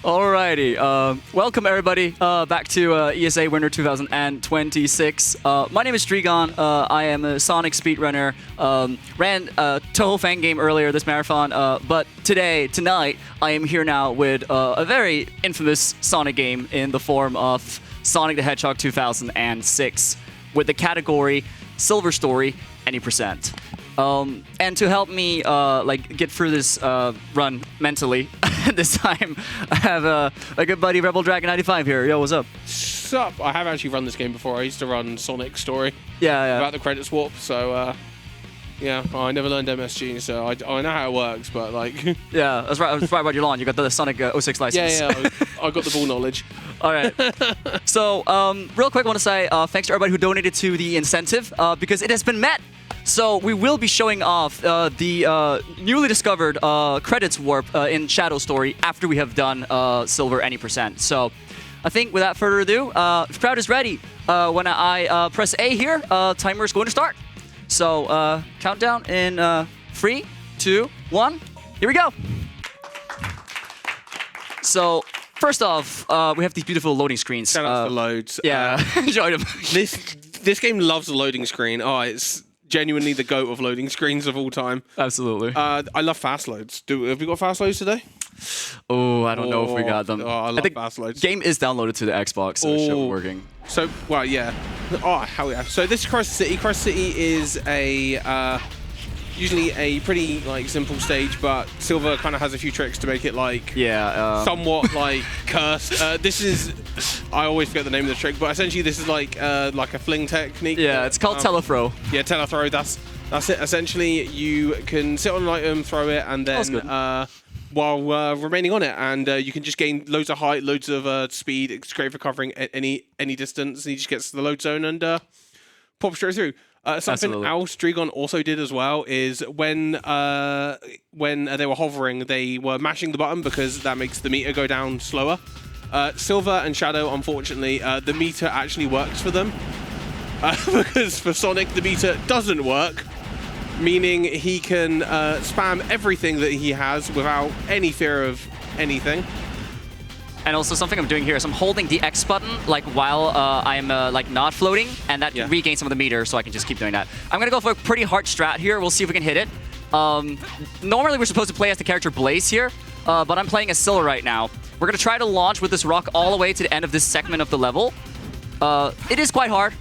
Alrighty, welcome everybody back to ESA Winter 2026. My name is DreeGon. I am a Sonic speedrunner. Ran a Toho fan game earlier this marathon, but tonight, I am here now with a very infamous Sonic game in the form of Sonic the Hedgehog 2006 with the category Silver Story, any percent. And to help me get through this run mentally this time, I have a good buddy Rebel Dragon 95 here. Yo, what's up? Sup? I have actually run this game before. I used to run Sonic Story. Yeah. About the credits warp. So yeah, I never learned MSG, so I know how it works. But like, yeah, that's right. I was right about your lawn. You got the Sonic 06 license. Yeah. I got the ball knowledge. All right. So real quick, I want to say thanks to everybody who donated to the incentive because it has been met. So we will be showing off the newly discovered credits warp in Shadow Story after we have done Silver any percent. So I think without further ado, if the crowd is ready, when I press A here, timer is going to start. So countdown in 3, 2, 1. Here we go. So first off, we have these beautiful loading screens. Shout out to the loads. Yeah, enjoy them. This game loves the loading screen. Oh, it's genuinely the GOAT of loading screens of all time. Absolutely. I love fast loads. Have we got fast loads today? Oh, I don't know if we got them. Oh, I love fast loads. Game is downloaded to the Xbox, so it should be working. So, well, yeah. Oh, hell yeah. So this is Crisis City. Crisis City is a usually a pretty simple stage, but Silver kind of has a few tricks to make it somewhat cursed. This is, I always forget the name of the trick, but essentially this is like a fling technique. Yeah, it's called telethrow. Yeah, telethrow. That's it. Essentially, you can sit on an item, throw it, and then while remaining on it, and you can just gain loads of height, loads of speed. It's great for covering any distance. And he just gets to the load zone and pops straight through. Something else DreeGon also did as well is when they were hovering, they were mashing the button because that makes the meter go down slower. Silver and Shadow, unfortunately, the meter actually works for them because for Sonic the meter doesn't work, meaning he can spam everything that he has without any fear of anything. And also something I'm doing here is I'm holding the X button while I'm not floating, and that regains some of the meter, so I can just keep doing that. I'm gonna go for a pretty hard strat here. We'll see if we can hit it. Normally we're supposed to play as the character Blaze here, but I'm playing as Scylla right now. We're gonna try to launch with this rock all the way to the end of this segment of the level. It is quite hard.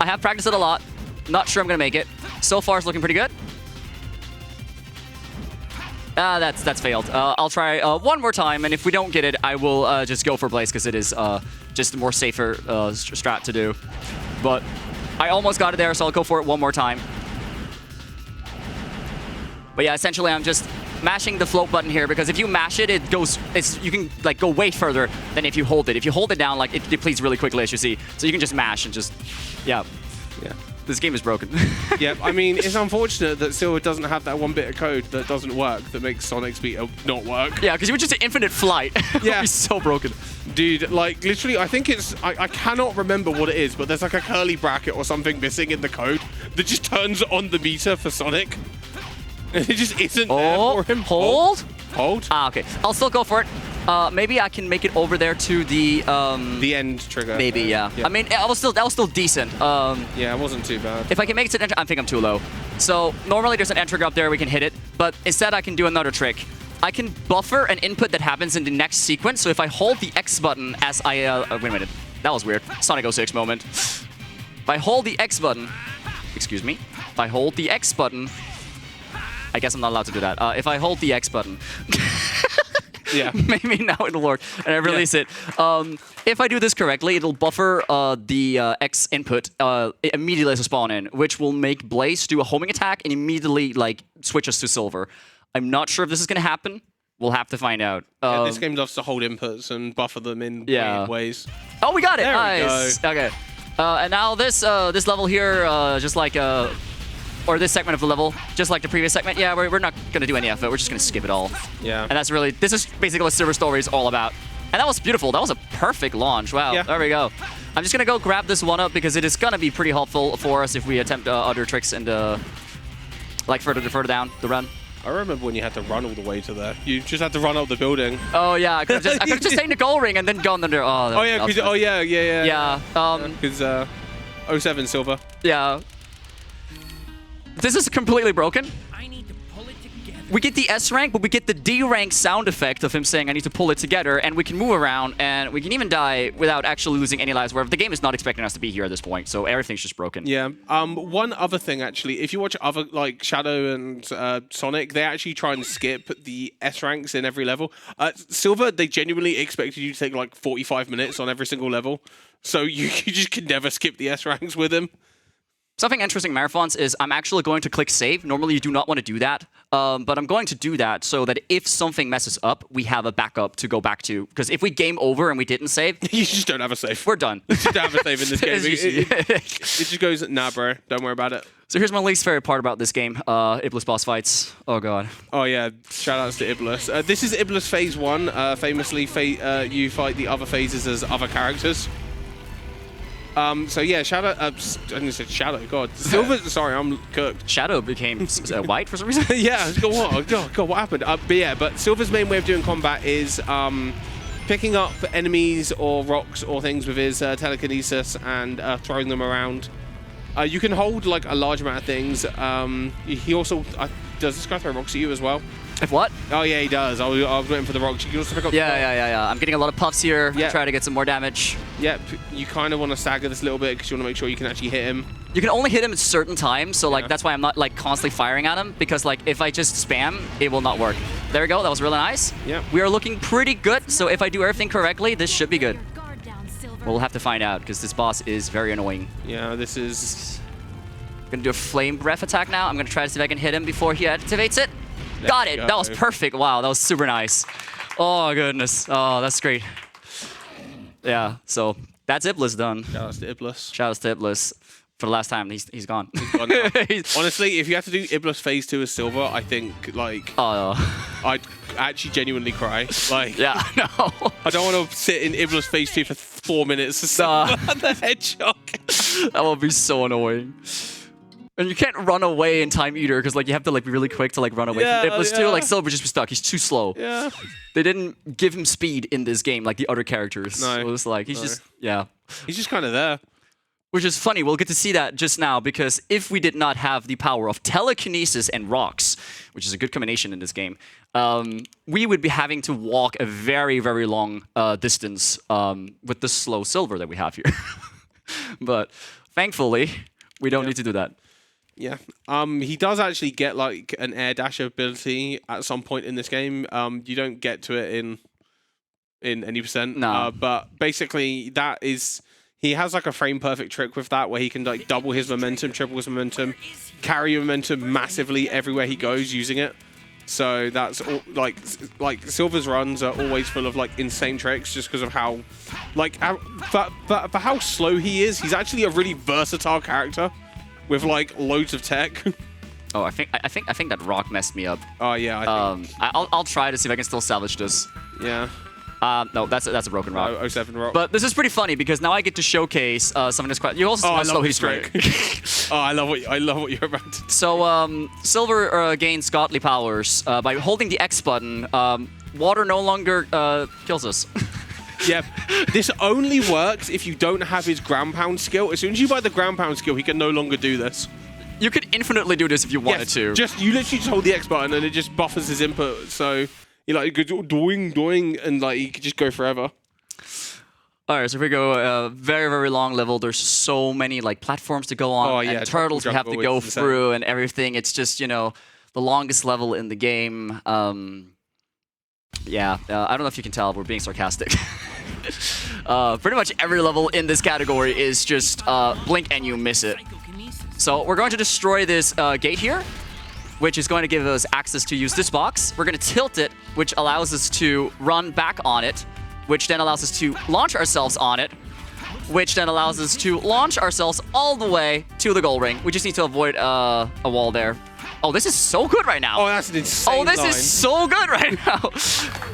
I have practiced it a lot. Not sure I'm gonna make it. So far it's looking pretty good. That's failed. I'll try one more time, and if we don't get it, I will just go for Blaze, because it is just a more safer strat to do. But I almost got it there, so I'll go for it one more time. But yeah, essentially I'm just mashing the float button here, because if you mash it, you can go way further than if you hold it. If you hold it down, it depletes really quickly, as you see. So you can just mash and just, yeah. This game is broken. Yeah, I mean, it's unfortunate that Silver doesn't have that one bit of code that doesn't work, that makes Sonic's beat not work. Yeah, because you would just infinite flight. Yeah. It would be so broken. Dude, literally, I think it's, I cannot remember what it is, but there's a curly bracket or something missing in the code that just turns on the meter for Sonic. And it just isn't there for him. Hold? Hold. Ah, okay. I'll still go for it. Maybe I can make it over there to the end trigger. Maybe, yeah. I mean, that was still decent. Yeah, it wasn't too bad. If I can make it to the end, I think I'm too low. So normally there's an end trigger up there, we can hit it, but instead I can do another trick. I can buffer an input that happens in the next sequence. So if I hold the X button as I wait a minute, that was weird. Sonic 06 moment. If I hold the X button, excuse me. If I hold the X button, I guess I'm not allowed to do that. If I hold the X button. Yeah. Maybe now it'll work, and I release it. If I do this correctly, it'll buffer the X input immediately as a spawn in, which will make Blaze do a homing attack and immediately switch us to Silver. I'm not sure if this is gonna happen. We'll have to find out. Yeah, this game loves to hold inputs and buffer them in weird ways. Oh, we got it! There nice. We go. Okay. And now this level here, just or this segment of the level, just like the previous segment, yeah, we're not going to do any effort. We're just going to skip it all. Yeah. And this is basically what Silver Story is all about. And that was beautiful. That was a perfect launch. Wow, There we go. I'm just going to go grab this one up because it is going to be pretty helpful for us if we attempt other tricks and further down the run. I remember when you had to run all the way to there. You just had to run up the building. Oh yeah, I could have just taken the gold ring and then gone under. Oh yeah, yeah. Because 07 silver. Yeah. This is completely broken. We get the S rank, but we get the D rank sound effect of him saying, I need to pull it together, and we can move around, and we can even die without actually losing any lives, where the game is not expecting us to be here at this point, so everything's just broken. Yeah. One other thing, actually, if you watch other, like, Shadow and Sonic, they actually try and skip the S ranks in every level. Silver, they genuinely expected you to take, like, 45 minutes on every single level, so you just can never skip the S ranks with him. Something interesting, Marathons, is I'm actually going to click save. Normally, you do not want to do that, but I'm going to do that so that if something messes up, we have a backup to go back to. Because if we game over and we didn't save... You just don't have a save. We're done. You just don't have a save in this game. It just goes, nah, bro, don't worry about it. So here's my least favorite part about this game, Iblis boss fights. Oh, God. Oh, yeah. Shoutouts to Iblis. This is Iblis Phase 1. Famously, you fight the other phases as other characters. So yeah, Shadow. I said Shadow. God, Silver. Sorry, I'm cooked. Shadow became white for some reason. Yeah. God, what happened? But Silver's main way of doing combat is picking up enemies or rocks or things with his telekinesis and throwing them around. You can hold like a large amount of things. He also does this guy throw rocks at you as well? If what? Oh yeah, he does. I was waiting for the rocks. You can also pick up. Yeah. I'm getting a lot of puffs here. Yeah. Try to get some more damage. Yep. You kind of want to stagger this a little bit because you want to make sure you can actually hit him. You can only hit him at certain times, so like that's why I'm not like constantly firing at him, because like if I just spam, it will not work. There we go. That was really nice. Yeah. We are looking pretty good. So if I do everything correctly, this should be good. We'll have to find out because this boss is very annoying. Yeah. This is. I'm gonna do a flame breath attack now. I'm gonna try to see if I can hit him before he activates it. Got it. That was perfect. Wow, that was super nice. Oh, goodness. Oh, that's great. Yeah, so that's Iblis done. Shoutouts to Iblis. Shoutouts to Iblis. For the last time, he's gone. He's gone now. Honestly, if you have to do Iblis Phase 2 as Silver, I think, like, I'd actually genuinely cry. Like, yeah, no. I don't want to sit in Iblis Phase 2 for 4 minutes to the Hedgehog. That would be so annoying. And you can't run away in time either, because like you have to like be really quick to like run away from Iblis too. Like Silver just be stuck. He's too slow. Yeah. They didn't give him speed in this game like the other characters. No. So it's like he's just He's just kind of there. Which is funny. We'll get to see that just now, because if we did not have the power of telekinesis and rocks, which is a good combination in this game, we would be having to walk a very, very long distance with the slow Silver that we have here. But thankfully, we don't need to do that. Yeah. He does actually get like an air dash ability at some point in this game. You don't get to it in any percent. No. But basically that is, he has like a frame perfect trick with that where he can like double his momentum, triple his momentum, carry momentum massively everywhere he goes using it. So that's all, like Silver's runs are always full of like insane tricks just because of how for how slow he is. He's actually a really versatile character with like loads of tech. Oh, I think that rock messed me up. Oh yeah. I'll try to see if I can still salvage this. Yeah. No, that's a broken rock. Oh, 07 rock. But this is pretty funny because now I get to showcase some of this. You also see how slow he's trick. Oh, I love what you're about to do. So Silver gains godly powers by holding the X button. Water no longer kills us. Yep. This only works if you don't have his ground pound skill. As soon as you buy the ground pound skill, he can no longer do this. You could infinitely do this if you wanted to. You literally just hold the X button and it just buffers his input. So you like go doing, and like you could just go forever. All right, so if we go very, very long level, there's so many like platforms to go on and turtles we have to go through and everything. It's just, you know, the longest level in the game. Yeah, I don't know if you can tell, we're being sarcastic. Pretty much every level in this category is just blink and you miss it. So we're going to destroy this gate here, which is going to give us access to use this box. We're going to tilt it, which allows us to run back on it, which then allows us to launch ourselves on it, which then allows us to launch ourselves all the way to the gold ring. We just need to avoid a wall there. Oh, this is so good right now. Oh, that's an insane line. Is so good right now.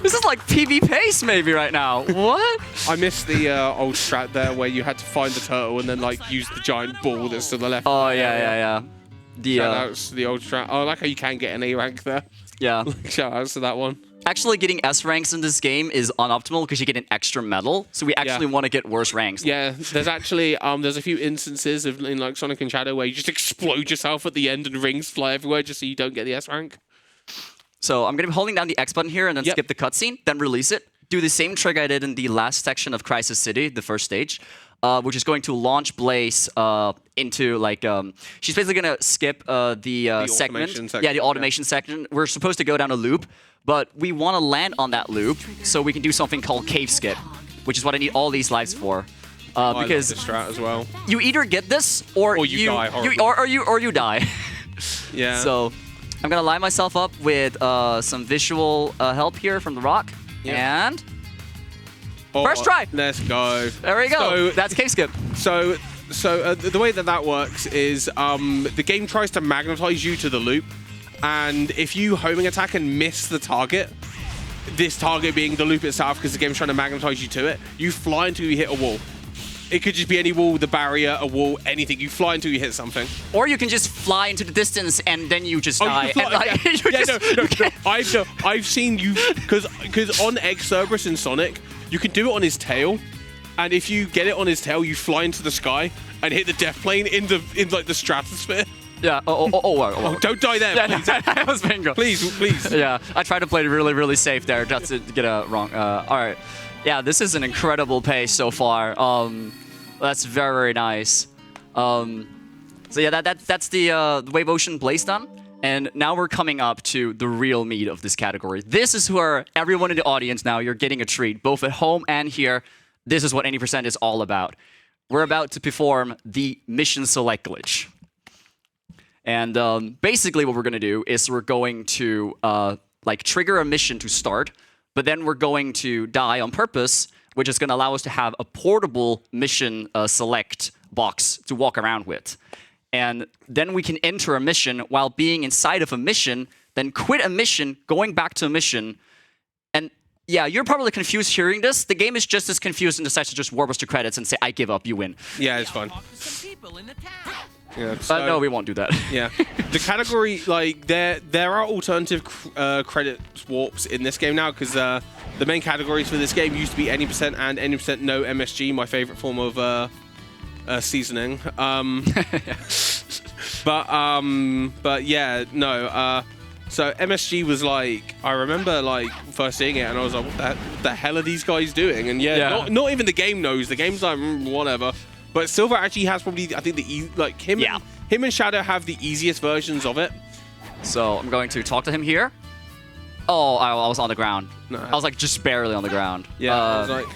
This is like PB pace maybe right now. What? I missed the old strat there where you had to find the turtle and then like use the giant ball that's to the left. Oh, yeah. That's the old strat. Oh, I like how you can get an A rank there. Yeah. Shout outs to that one. Actually, getting S ranks in this game is unoptimal because you get an extra medal. So we actually want to get worse ranks. Yeah, there's actually there's a few instances in like Sonic and Shadow where you just explode yourself at the end and rings fly everywhere just so you don't get the S rank. So I'm going to be holding down the X button here and then skip the cutscene, then release it. Do the same trick I did in the last section of Crisis City, the first stage, which is going to launch Blaze into like... she's basically going to skip the segment. Section. Yeah, the automation section. We're supposed to go down a loop, but we want to land on that loop so we can do something called Cave Skip, which is what I need all these lives for. Because I love this strat as well. You either get this or you die horribly. or you die. Yeah. So I'm gonna line myself up with some visual help here from the rock, and first try. Let's go. There we go. So, that's Cave Skip. So the way that works is the game tries to magnetize you to the loop, and if you homing attack and miss the target, this target being the loop itself, because the game's trying to magnetize you to it, you fly until you hit a wall. It could just be any wall, the barrier, a wall, anything. You fly until you hit something. Or you can just fly into the distance and then you just die. I've seen you, because on Cerberus in Sonic, you can do it on his tail, and if you get it on his tail, you fly into the sky and hit the death plane in like the stratosphere. Yeah. Oh, don't die there, please. That was bingo. Please. Yeah, I tried to play it really, really safe there. Just to get a wrong. All right. Yeah, this is an incredible pace so far. That's very nice. So yeah, that's the Wave Ocean Blaze done. And now we're coming up to the real meat of this category. This is where everyone in the audience now, you're getting a treat, both at home and here. This is what 80% is all about. We're about to perform the mission select glitch. And basically what we're going to do is we're going to like trigger a mission to start, but then we're going to die on purpose, which is going to allow us to have a portable mission select box to walk around with. And then we can enter a mission while being inside of a mission, then quit a mission, going back to a mission. And yeah, you're probably confused hearing this. The game is just as confused and decides to just warp us to credits and say, I give up, you win. Yeah, it's fun. Yeah, but no, we won't do that. Yeah, the category, like, there are alternative credit warps in this game now, because the main categories for this game used to be any % and any % no MSG, my favorite form of seasoning. But yeah, no. So MSG was like, I remember like first seeing it, and I was like, what the hell are these guys doing? And yeah. Not even the game knows. The game's like whatever. But Silver actually has probably, I think, him and Shadow have the easiest versions of it. So I'm going to talk to him here. Oh, I was on the ground. No. I was like just barely on the ground. Yeah, I was like,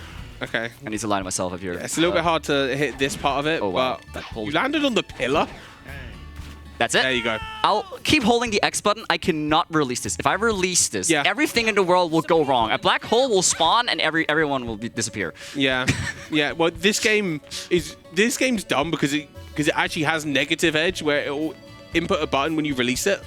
okay. I need to line myself up here. Yeah, it's a little bit hard to hit this part of it, but you landed on the pillar. That's it. There you go. I'll keep holding the X button. I cannot release this. If I release this, everything in the world will go wrong. A black hole will spawn and everyone will disappear. Yeah. Yeah. Well, this game's dumb because it actually has negative edge where it will input a button when you release it.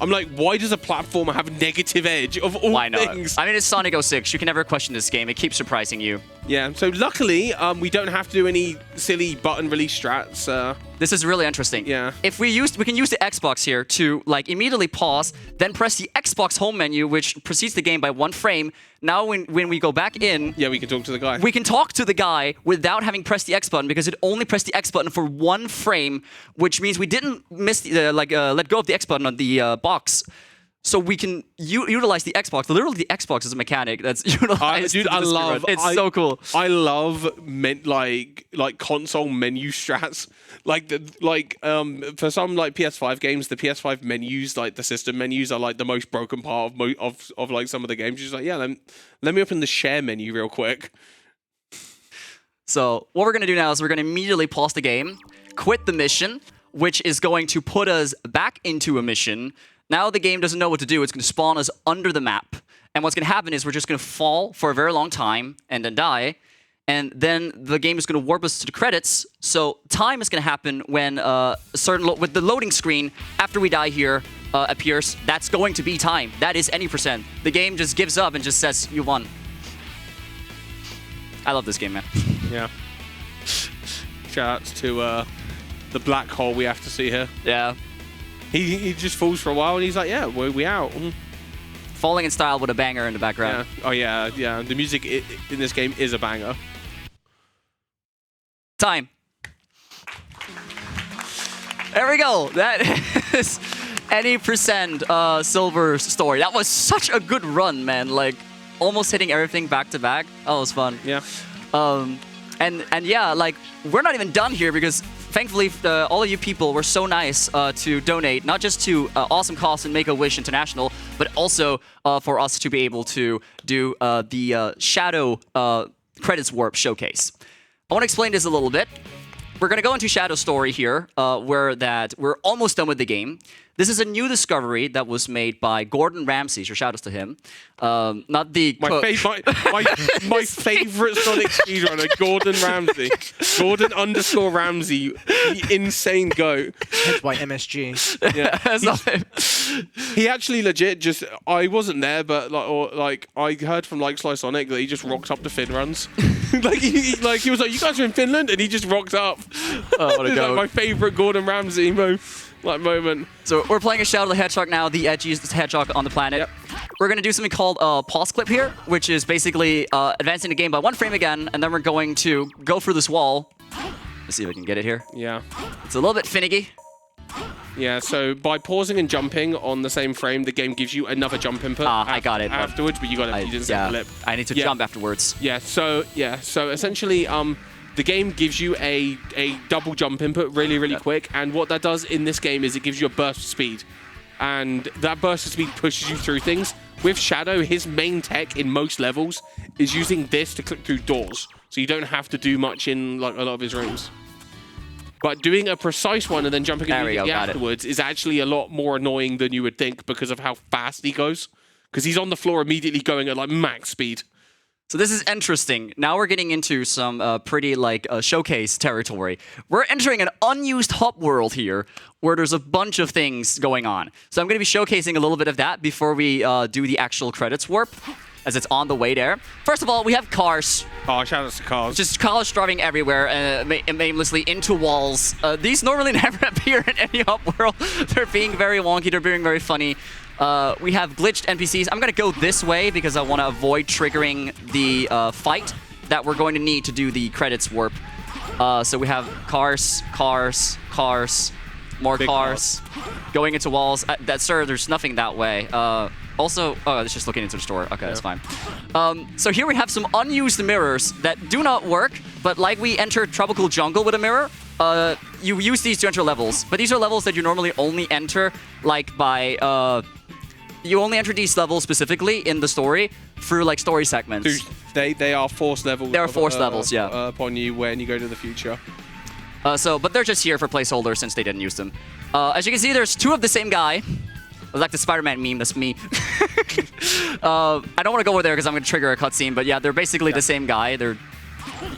I'm like, why does a platformer have negative edge of all things? I mean, it's Sonic 06. You can never question this game. It keeps surprising you. Yeah, so luckily, we don't have to do any silly button release strats. This is really interesting. Yeah. If we can use the Xbox here to like immediately pause, then press the Xbox home menu, which precedes the game by 1 frame. Now when we go back in... Yeah, we can talk to the guy. We can talk to the guy without having pressed the X button because it only pressed the X button for 1 frame, which means we didn't miss let go of the X button on the box. So we can utilize the Xbox. Literally, the Xbox is a mechanic that's utilized. Dude, I love. It's so cool. I love like console menu strats. For some like PS5 games, the PS5 menus, like the system menus, are like the most broken part of like some of the games. Just like, yeah, let me open the share menu real quick. So what we're gonna do now is we're gonna immediately pause the game, quit the mission, which is going to put us back into a mission. Now the game doesn't know what to do. It's going to spawn us under the map. And what's going to happen is we're just going to fall for a very long time and then die. And then the game is going to warp us to the credits. So time is going to happen when with the loading screen after we die here appears. That's going to be time. That is any %. The game just gives up and just says, you won. I love this game, man. Yeah. Shout outs to the black hole we have to see here. Yeah. He just falls for a while and he's like, yeah, we out. falling in style with a banger in the background. Yeah. Oh yeah, yeah. The music in this game is a banger. Time. There we go. That is any percent silver story. That was such a good run, man. Like almost hitting everything back to back. That was fun. Yeah. And yeah, like we're not even done here because thankfully all of you people were so nice to donate not just to Awesome Cause and Make-A-Wish International, but also for us to be able to do the Shadow Credits Warp Showcase. I want to explain this a little bit. We're going to go into Shadow Story here, where we're almost done with the game. This is a new discovery that was made by Gordon Ramsay, so shout outs to him. Not the cook. My favorite Sonic speedrunner, Gordon Ramsay. Gordon_Ramsay, the insane goat. Hence why MSG. Yeah. That's not him. He actually legit just, I wasn't there, but I heard from Sly Sonic that he just rocked up to Fin runs. he was like, you guys are in Finland? And he just rocked up. Oh, what a It's goat. like my favorite Gordon Ramsay moment. So we're playing a Shadow the Hedgehog now, the edgiest hedgehog on the planet. Yep. We're going to do something called pause clip here, which is basically advancing the game by 1 frame again, and then we're going to go through this wall. Let's see if I can get it here. Yeah. It's a little bit finicky. Yeah, so by pausing and jumping on the same frame, the game gives you another jump input. I got it. Afterwards, but you didn't set the lip. I need to jump afterwards. Yeah, so essentially, the game gives you a double jump input really quick, and what that does in this game is it gives you a burst of speed. And that burst of speed pushes you through things. With Shadow, his main tech in most levels is using this to click through doors. So you don't have to do much in a lot of his rooms. But doing a precise one and then jumping immediately afterwards is actually a lot more annoying than you would think because of how fast he goes. Because he's on the floor immediately going at max speed. So this is interesting. Now we're getting into some pretty showcase territory. We're entering an unused hub world here where there's a bunch of things going on. So I'm going to be showcasing a little bit of that before we do the actual credits warp, as it's on the way there. First of all, we have cars. Oh, shout out to cars. Just cars driving everywhere, aimlessly into walls. These normally never appear in any hub world. They're being very wonky. They're being very funny. We have glitched NPCs. I'm going to go this way because I want to avoid triggering the fight that we're going to need to do the credits warp. So we have cars, more cars, going into walls. Sir, there's nothing that way. Also, it's just looking into the store. Okay, that's fine. So here we have some unused mirrors that do not work, but like we enter Tropical Jungle with a mirror, you use these to enter levels. But these are levels that you normally only enter by... you only enter these levels specifically in the story through story segments. They are forced levels. They are forced levels, yeah. Upon you when you go to the future. But they're just here for placeholders since they didn't use them. As you can see, there's 2 of the same guy. Like the Spider-Man meme, that's me. I don't want to go over there because I'm going to trigger a cutscene, but yeah, they're basically the same guy. You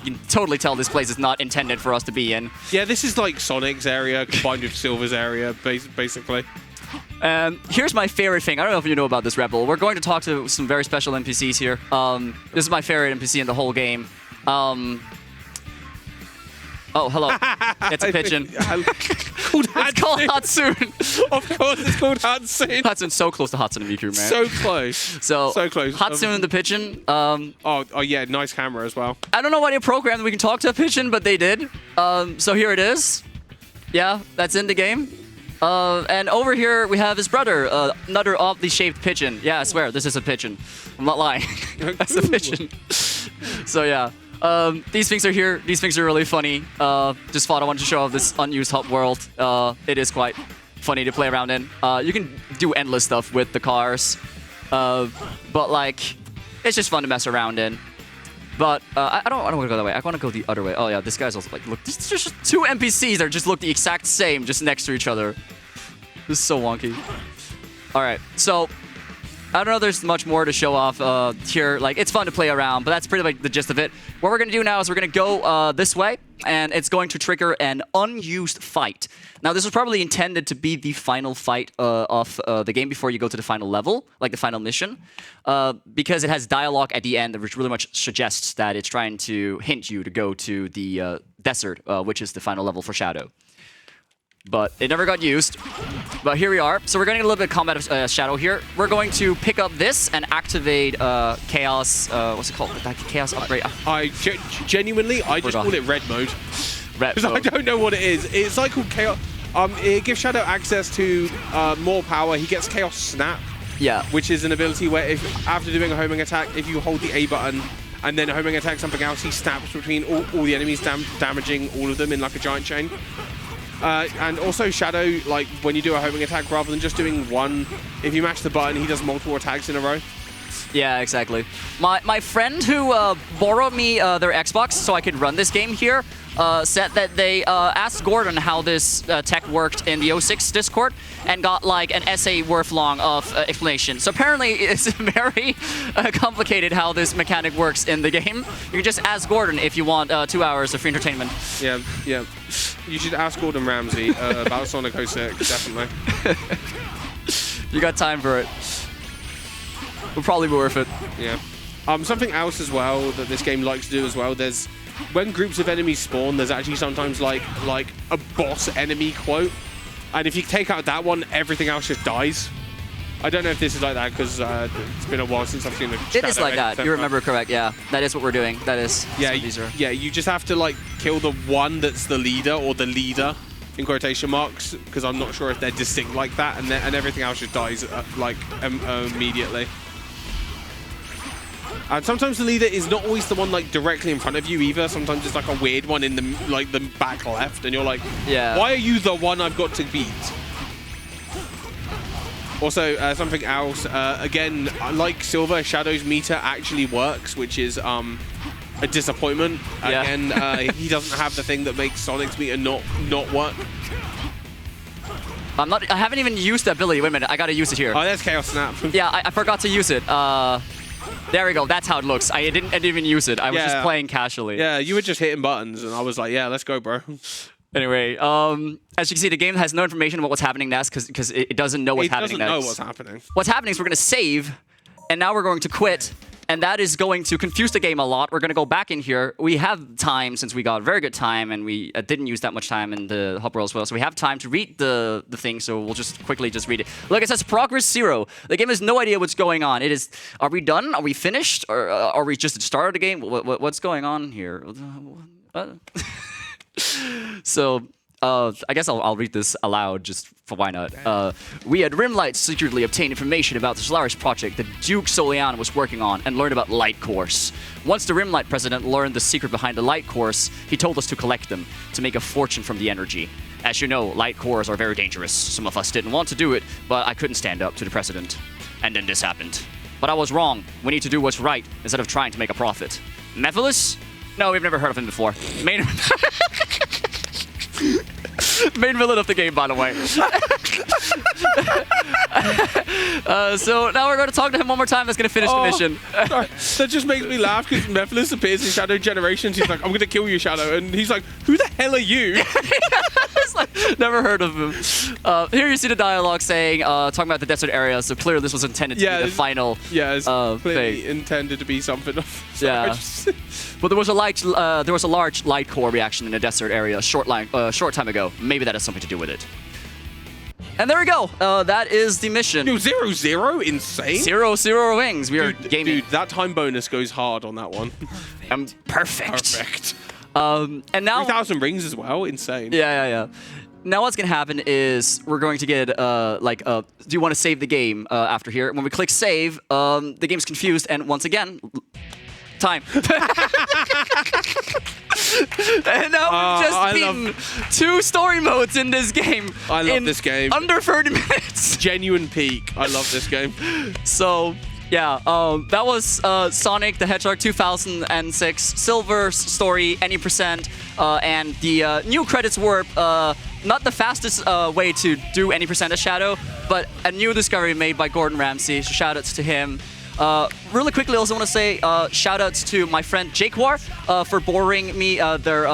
can totally tell this place is not intended for us to be in. Yeah, this is like Sonic's area combined with Silver's area, basically. Here's my favorite thing. I don't know if you know about this, Rebel. We're going to talk to some very special NPCs here. This is my favorite NPC in the whole game. Oh, hello. It's a pigeon. It's called Hatsune. Of course, it's called Hatsune. Hatsune's so close to Hatsune Miku, man. So close. So close. Hatsune the pigeon. Oh yeah, nice camera as well. I don't know why they programmed we can talk to a pigeon, but they did. So here it is. Yeah, that's in the game. And over here we have his brother, another oddly shaped pigeon. Yeah, I swear, this is a pigeon. I'm not lying. That's a pigeon. So yeah. These things are here. These things are really funny. Just thought I wanted to show off this unused hub world. It is quite funny to play around in. You can do endless stuff with the cars. But it's just fun to mess around in. But I don't want to go that way. I want to go the other way. Oh yeah, this guy's also look. There's just 2 NPCs that just look the exact same, just next to each other. This is so wonky. All right, so I don't know there's much more to show off here. It's fun to play around, but that's pretty much the gist of it. What we're going to do now is we're going to go this way, and it's going to trigger an unused fight. Now, this was probably intended to be the final fight of the game before you go to the final level, like the final mission, because it has dialogue at the end, which really much suggests that it's trying to hint you to go to the desert, which is the final level for Shadow. but it never got used. But here we are. So we're getting a little bit of combat Shadow here. We're going to pick up this and activate Chaos. What's it called? Chaos upgrade. Genuinely, I just call it red mode. Red mode. I don't know what it is. It's like called Chaos. It gives Shadow access to more power. He gets Chaos Snap. Yeah. Which is an ability where if after doing a homing attack, if you hold the A button and then homing attack something else, he snaps between all the enemies, damaging all of them in like a giant chain. And also Shadow, like when you do a homing attack, rather than just doing one, if you mash the button, he does multiple attacks in a row. Yeah, exactly. My friend who borrowed me their Xbox so I could run this game here said that they asked Gordon how this tech worked in the 06 Discord and got like an essay worth long of explanation. So apparently it's very complicated how this mechanic works in the game. You can just ask Gordon if you want 2 hours of free entertainment. Yeah. You should ask Gordon Ramsay about Sonic 06, definitely. You got time for it. Will probably be worth it. Yeah. Something else as well that this game likes to do as well, there's when groups of enemies spawn, there's actually sometimes like a boss enemy quote. And if you take out that one, everything else just dies. I don't know if this is like that because it's been a while since I've seen the It is like that. You remember correct, yeah. That is what we're doing. That is. Yeah, yeah, you just have to like kill the one that's the leader or the leader in quotation marks because I'm not sure if they're distinct like that and everything else just dies immediately. And sometimes the leader is not always the one like directly in front of you either. Sometimes it's like a weird one in the back left, and you're like, yeah, why are you the one I've got to beat? Also, something else. Again, like Silver, Shadow's meter actually works, which is a disappointment. Yeah. Again, he doesn't have the thing that makes Sonic's meter not work. I haven't even used the ability. Wait a minute, I gotta use it here. Oh, there's Chaos Snap. Yeah, I forgot to use it. There we go. That's how it looks. I didn't even use it. I was just playing casually. Yeah, you were just hitting buttons, and I was like, yeah, let's go, bro. Anyway, as you can see, the game has no information about what's happening next because it doesn't know what's happening next. It doesn't know what's happening. What's happening is we're going to save, and now we're going to quit, and that is going to confuse the game a lot. We're going to go back in here. We have time since we got very good time, and we didn't use that much time in the hub roll as well. So we have time to read the thing, so we'll just quickly just read it. Look, it says progress 0. The game has no idea what's going on. It is, are we done? Are we finished? Or are we just at the start of the game? What's going on here? So... I guess I'll read this aloud just for why not. We at Rimlight secretly obtained information about the Solaris project that Duke Soliana was working on and learned about light cores. Once the Rimlight president learned the secret behind the light cores, he told us to collect them to make a fortune from the energy. As you know, light cores are very dangerous. Some of us didn't want to do it, but I couldn't stand up to the president. And then this happened. But I was wrong. We need to do what's right instead of trying to make a profit. Mephiles? No, we've never heard of him before. Main villain of the game, by the way. So now we're going to talk to him one more time. That's going to finish the mission. That just makes me laugh because Mephiles appears in Shadow Generations. He's like, I'm going to kill you, Shadow. And he's like, who the hell are you? It's like, never heard of him. Here you see the dialogue saying, talking about the desert area. So clearly this was intended to be the final it's clearly intended to be something. Yeah. But there was a large light core reaction in the desert area a short time ago. Maybe that has something to do with it. And there we go. That is the mission. Dude, 0-0? Insane. 0-0 wings. We are gaming. Dude, that time bonus goes hard on that one. Perfect. And now 3,000 rings as well. Insane. Yeah. Now what's gonna happen is we're going to get do you want to save the game after here? When we click save, the game's confused, and once again, time. And now we've just beaten 2 story modes in this game. I love this game. Under 30 minutes. Genuine peak. I love this game. So, yeah, that was Sonic the Hedgehog 2006 Silver story, any percent, and the new credits were not the fastest way to do any percent of Shadow, but a new discovery made by Gordon Ramsay. So shout outs to him. Really quickly, I also want to say shout-outs to my friend Jake War for borrowing me their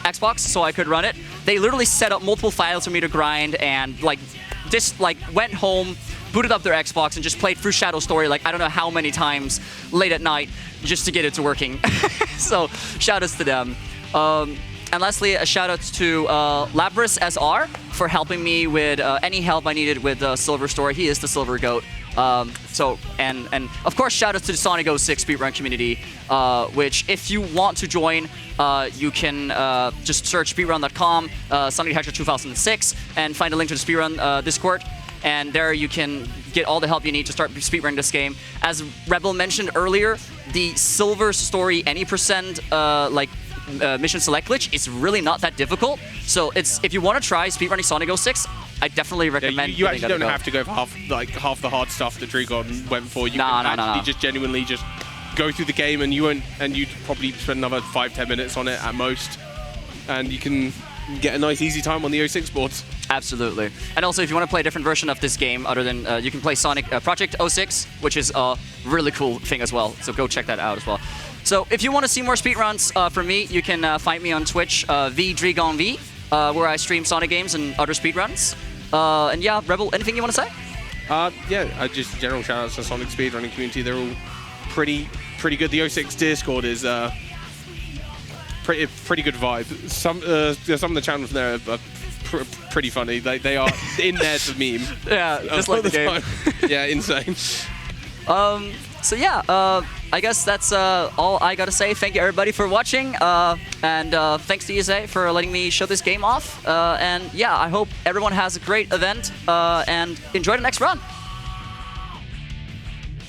Xbox so I could run it. They literally set up multiple files for me to grind and went home, booted up their Xbox, and just played through Shadow Story I don't know how many times late at night just to get it to working. So shout-outs to them. And lastly, a shout out to Labris SR for helping me with any help I needed with Silver Story. He is the Silver Goat. And of course, shout out to the Sonic 06 speedrun community, which if you want to join, you can just search speedrun.com, Sonic the Hedgehog 2006, and find a link to the speedrun Discord. And there you can get all the help you need to start speedrunning this game. As Rebel mentioned earlier, the Silver Story any percent mission select glitch is really not that difficult. So if you want to try speedrunning Sonic 06, I definitely recommend. You actually don't have to go for half the hard stuff that DreeGon went for. You can actually just genuinely just go through the game, and you'd probably spend another 5-10 minutes on it at most, and you can get a nice easy time on the 06 boards. Absolutely. And also, if you want to play a different version of this game, other than you can play Sonic Project 06, which is a really cool thing as well. So go check that out as well. So if you want to see more speedruns from me, you can find me on Twitch, DreeGon, where I stream Sonic games and other speedruns. And yeah, Rebel, anything you want to say? Yeah, just general shout outs to Sonic speedrunning community. They're all pretty good. The 06 Discord is pretty good vibe. Some of the channels there are pretty funny. They are in there to meme. Yeah, just like the game. Yeah, insane. So yeah, I guess that's all I gotta say. Thank you everybody for watching, and thanks to ESA for letting me show this game off. And yeah, I hope everyone has a great event and enjoy the next run.